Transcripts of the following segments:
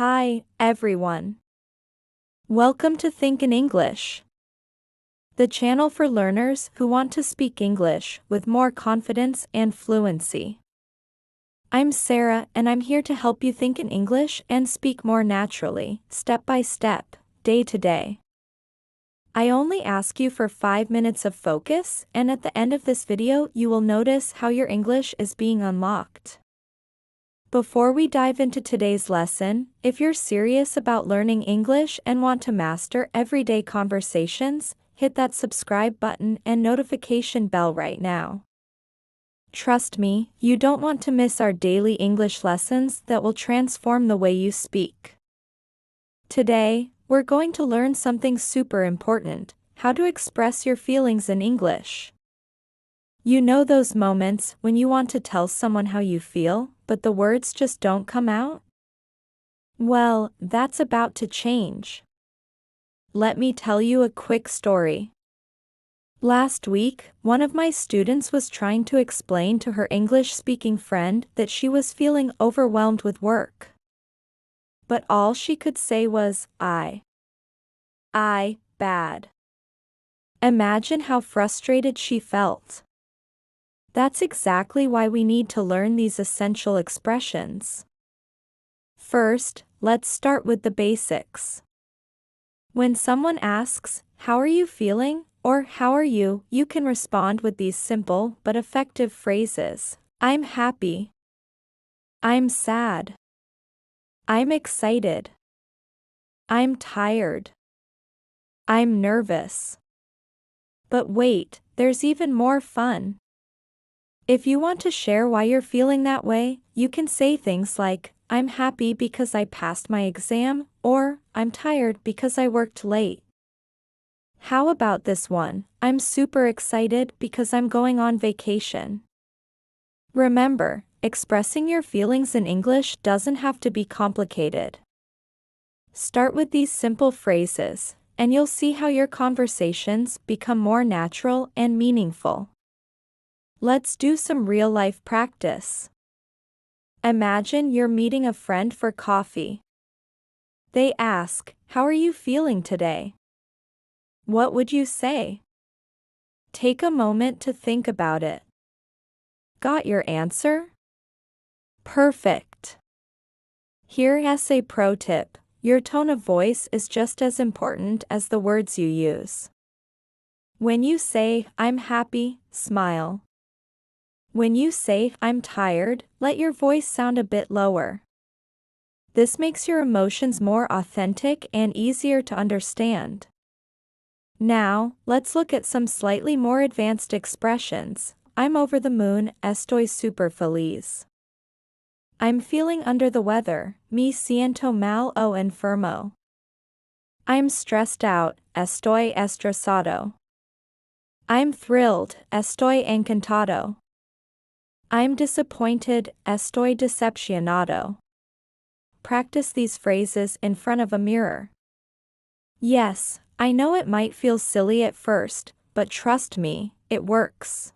Hi, everyone. Welcome to Think in English, the channel for learners who want to speak English with more confidence and fluency. I'm Sarah, and I'm here to help you think in English and speak more naturally, step by step, day to day. I only ask you for 5 minutes of focus, and at the end of this video, you will notice how your English is being unlocked. Before we dive into today's lesson, if you're serious about learning English and want to master everyday conversations, hit that subscribe button and notification bell right now. Trust me, you don't want to miss our daily English lessons that will transform the way you speak. Today, we're going to learn something super important: how to express your feelings in English. You know those moments when you want to tell someone how you feel, but the words just don't come out? Well, that's about to change. Let me tell you a quick story. Last week, one of my students was trying to explain to her English-speaking friend that she was feeling overwhelmed with work. But all she could say was, I, bad. Imagine how frustrated she felt. That's exactly why we need to learn these essential expressions. First, let's start with the basics. When someone asks, "How are you feeling?" or "How are you?" you can respond with these simple but effective phrases. I'm happy. I'm sad. I'm excited. I'm tired. I'm nervous. But wait, there's even more fun. If you want to share why you're feeling that way, you can say things like, I'm happy because I passed my exam, or I'm tired because I worked late. How about this one? I'm super excited because I'm going on vacation. Remember, expressing your feelings in English doesn't have to be complicated. Start with these simple phrases, and you'll see how your conversations become more natural and meaningful. Let's do some real-life practice. Imagine you're meeting a friend for coffee. They ask, "How are you feeling today?" What would you say? Take a moment to think about it. Got your answer? Perfect. Here's a pro tip. Your tone of voice is just as important as the words you use. When you say, I'm happy, smile. When you say, I'm tired, let your voice sound a bit lower. This makes your emotions more authentic and easier to understand. Now, let's look at some slightly more advanced expressions. I'm over the moon, estoy super feliz. I'm feeling under the weather, me siento mal o enfermo. I'm stressed out, estoy estresado. I'm thrilled, estoy encantado. I'm disappointed, estoy decepcionado. Practice these phrases in front of a mirror. Yes, I know it might feel silly at first, but trust me, it works.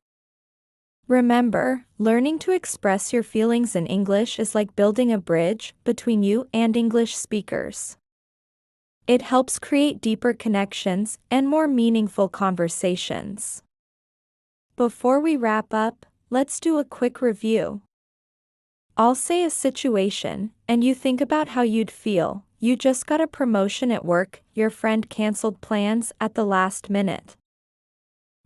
Remember, learning to express your feelings in English is like building a bridge between you and English speakers. It helps create deeper connections and more meaningful conversations. Before we wrap up, let's do a quick review. I'll say a situation, and you think about how you'd feel. You just got a promotion at work, your friend canceled plans at the last minute.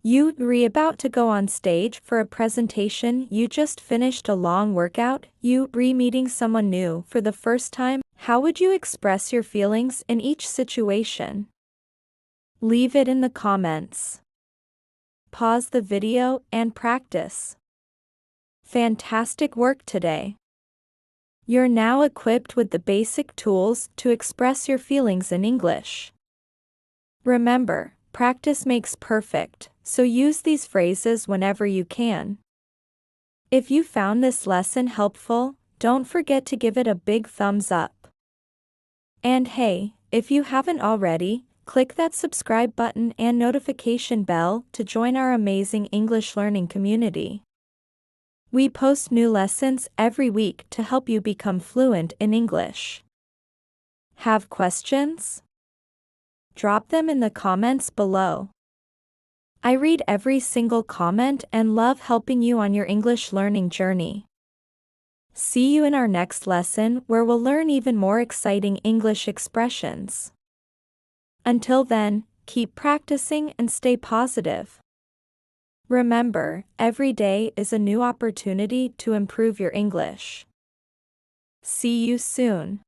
You're about to go on stage for a presentation, you just finished a long workout, you're meeting someone new for the first time. How would you express your feelings in each situation? Leave it in the comments. Pause the video and practice. Fantastic work today. You're now equipped with the basic tools to express your feelings in English. Remember, practice makes perfect, so use these phrases whenever you can. If you found this lesson helpful, don't forget to give it a big thumbs up. And hey, if you haven't already, click that subscribe button and notification bell to join our amazing English learning community. We post new lessons every week to help you become fluent in English. Have questions? Drop them in the comments below. I read every single comment and love helping you on your English learning journey. See you in our next lesson where we'll learn even more exciting English expressions. Until then, keep practicing and stay positive. Remember, every day is a new opportunity to improve your English. See you soon.